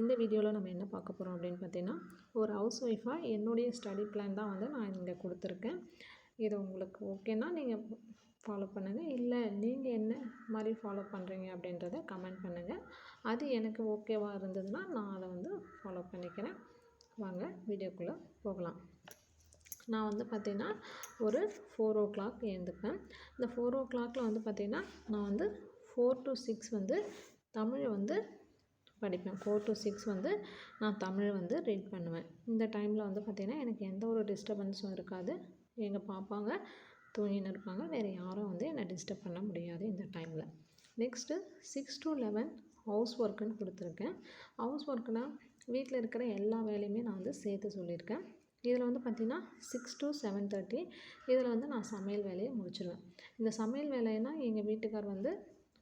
இந்த வீடியோவில் நம்ம என்ன பார்க்க போகிறோம் அப்படின்னு பார்த்தீங்கன்னா, ஒரு ஹவுஸ் ஒய்ஃபாக என்னுடைய ஸ்டடி பிளான் தான் வந்து நான் இங்கே கொடுத்துருக்கேன். இது உங்களுக்கு ஓகேனா நீங்கள் ஃபாலோ பண்ணுங்கள். இல்லை நீங்கள் என்ன மாதிரி ஃபாலோ பண்ணுறீங்க அப்படின்றத கமெண்ட் பண்ணுங்கள். அது எனக்கு ஓகேவாக இருந்ததுன்னா நான் அதை வந்து ஃபாலோ பண்ணிக்கிறேன். வாங்க வீடியோக்குள்ளே போகலாம். நான் வந்து பார்த்திங்கன்னா ஒரு 4 o'clock எழுந்துப்பேன். இந்த 4 o'clockல வந்து பார்த்திங்கன்னா நான் வந்து 4 to 6 வந்து தமிழ் வந்து படிப்பேன். 4 to 6 வந்து நான் தமிழ் வந்து ரீட் பண்ணுவேன். இந்த டைமில் வந்து பார்த்திங்கன்னா எனக்கு எந்த ஒரு டிஸ்டர்பன்ஸும் இருக்காது. எங்கள் பாப்பாங்க தூங்கின்னு இருப்பாங்க. வேறு யாரும் வந்து என்னை டிஸ்டர்ப் பண்ண முடியாது இந்த டைமில். நெக்ஸ்ட்டு 6 to 11 ஹவுஸ் ஒர்க்குன்னு கொடுத்துருக்கேன். ஹவுஸ் ஒர்க்குனால் வீட்டில் இருக்கிற எல்லா வேலையுமே நான் வந்து சேர்த்து சொல்லியிருக்கேன். இதில் வந்து பார்த்திங்கன்னா 6 to 7:30 இதில் வந்து நான் சமையல் வேலையை முடிச்சிடுவேன். இந்த சமையல் வேலைன்னா எங்கள் வீட்டுக்கார் வந்து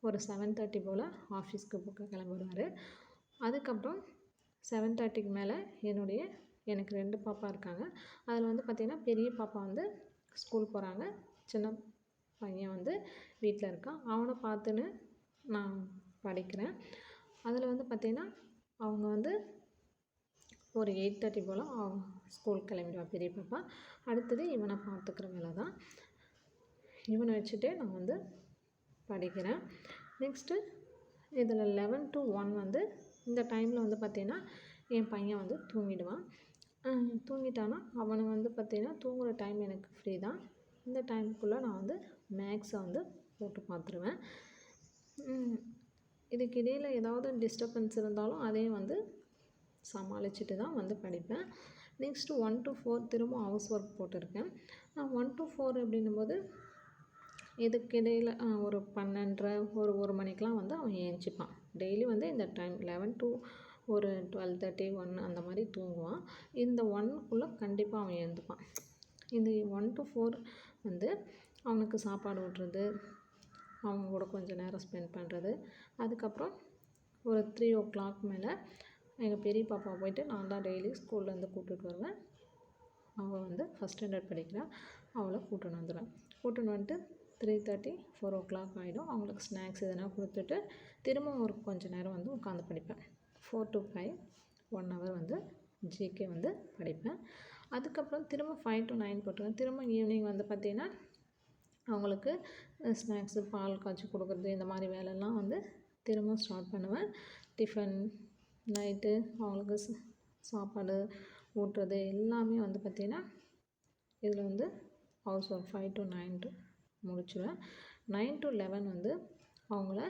ஒரு 7:30 போல் ஆஃபீஸ்க்கு கிளம்பிடுவார். அதுக்கப்புறம் 7:30க்கு மேலே எனக்கு 2 பாப்பா இருக்காங்க. அதில் வந்து பார்த்திங்கன்னா பெரிய பாப்பா வந்து ஸ்கூல் போகிறாங்க. சின்ன பையன் வந்து வீட்டில் இருக்கான். அவனை பார்த்துன்னு நான் படிக்கிறேன். அதில் வந்து பார்த்திங்கன்னா அவங்க வந்து ஒரு 8:30 போல் ஸ்கூல் கிளம்பிடுவான் பெரிய பாப்பா. அடுத்தது இவனை பார்த்துக்கிற வேலை தான். இவனை வச்சுட்டே நான் வந்து படிக்கிறேன். நெக்ஸ்ட்டு இதில் 11 to 1 வந்து இந்த டைமில் வந்து பார்த்திங்கன்னா என் பையன் வந்து தூங்கிடுவான். தூங்கிட்டான்னா அவனை வந்து பார்த்திங்கன்னா தூங்குகிற டைம் எனக்கு ஃப்ரீ தான். இந்த டைமுக்குள்ளே நான் வந்து மேக்ஸை வந்து போட்டு பார்த்துருவேன். இதுக்கு இடையில் ஏதாவது டிஸ்டர்பன்ஸ் இருந்தாலும் அதையும் வந்து சமாளிச்சுட்டு தான் வந்து படிப்பேன். நெக்ஸ்ட்டு 1 to 4 திரும்ப ஹவுஸ் ஒர்க் போட்டிருக்கேன். 1 to 4 அப்படின்னும்போது இதுக்கிடையில் ஒரு 12:30 1 மணிக்கெலாம் வந்து அவன் ஏஞ்சிப்பான். டெய்லி வந்து இந்த டைம் 11 to ஒரு 12:30 1 அந்த மாதிரி தூங்குவான். இந்த 1க்குள்ளே கண்டிப்பாக அவன் எழுந்துப்பான். இந்த 1 to 4 வந்து அவனுக்கு சாப்பாடு ஊட்டுறது, அவங்க கூட கொஞ்சம் நேரம் ஸ்பெண்ட் பண்ணுறது. அதுக்கப்புறம் ஒரு 3 o'clock மேலே எங்கள் பெரிய பாப்பா போயிட்டு நான் தான் டெய்லி ஸ்கூல்லேருந்து கூப்பிட்டுட்டு வருவேன். அவள் வந்து ஃபஸ்ட் ஸ்டாண்டர்ட் படிக்கிறா. அவளை கூட்டின்னு வந்துடுவேன். கூட்டின்னு வந்துட்டு 3:30 4 o'clock ஆகிடும். அவங்களுக்கு ஸ்நாக்ஸ் எதனா கொடுத்துட்டு திரும்ப ஒரு கொஞ்சம் நேரம் வந்து உட்காந்து படிப்பேன். 4 to 5 1 hour வந்து ஜிகே வந்து படிப்பேன். அதுக்கப்புறம் திரும்ப 5 to 9 போட்டுருவேன். திரும்ப ஈவினிங் வந்து பார்த்திங்கன்னா அவங்களுக்கு ஸ்நாக்ஸு பால் காய்ச்சி கொடுக்குறது இந்த மாதிரி வேலைலாம் வந்து திரும்ப ஸ்டார்ட் பண்ணுவேன். டிஃபன் நைட்டு அவங்களுக்கு சாப்பாடு ஊட்டுறது எல்லாமே வந்து பார்த்திங்கன்னா இதில் வந்து ஹவுஸ் ஒர்க் 5 to 9 முடிச்சுடுவேன். 9 to 11 வந்து அவங்கள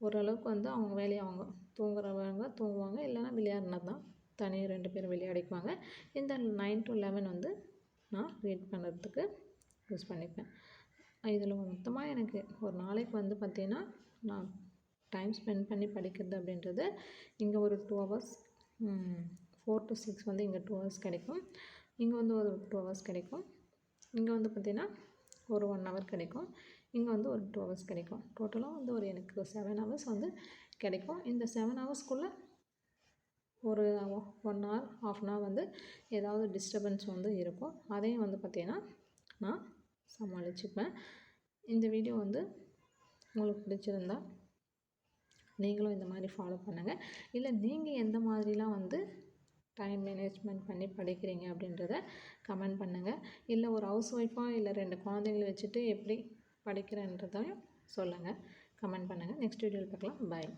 ஓரளவுக்கு வந்து அவங்க வேலையை அவங்க தூங்குறவங்க தூங்குவாங்க. இல்லைன்னா விளையாடினா தான் தனியாக 2 பேரும் விளையாடிக்குவாங்க. இந்த 9 to 11 வந்து நான் ரீட் பண்ணுறதுக்கு யூஸ் பண்ணிப்பேன். இதில் மொத்தமாக எனக்கு ஒரு நாளைக்கு வந்து பார்த்திங்கன்னா நான் டைம் ஸ்பெண்ட் பண்ணி படிக்கிறது அப்படின்றது இங்கே ஒரு 2 hours 4 to 6 வந்து இங்கே 2 hours கிடைக்கும். இங்கே வந்து ஒரு 2 hours கிடைக்கும். இங்கே வந்து பார்த்திங்கன்னா ஒரு 1 hour கிடைக்கும். இங்கே வந்து ஒரு 2 hours கிடைக்கும். டோட்டலாக வந்து ஒரு எனக்கு 7 hours வந்து கிடைக்கும். இந்த 7 hoursக்குள்ளே ஒரு 1 hour 1/2 hour வந்து ஏதாவது டிஸ்டர்பன்ஸ் வந்து இருக்கும். அதையும் வந்து பார்த்திங்கன்னா நான் சமாளிச்சுப்பேன். இந்த வீடியோ வந்து உங்களுக்கு பிடிச்சிருந்தா நீங்களும் இந்த மாதிரி ஃபாலோ பண்ணுங்கள். இல்லை நீங்கள் எந்த மாதிரிலாம் வந்து டைம் மேனேஜ்மெண்ட் பண்ணி படிக்கிறீங்க அப்படின்றத கமெண்ட் பண்ணுங்கள். இல்லை ஒரு ஹவுஸ் ஒய்ஃபாக இல்லை 2 குழந்தைங்கள வச்சுட்டு எப்படி படிக்கிறேன்றதையும் சொல்லுங்கள். கமெண்ட் பண்ணுங்கள். நெக்ஸ்ட் வீடியோவில் பார்க்கலாம். பாய்.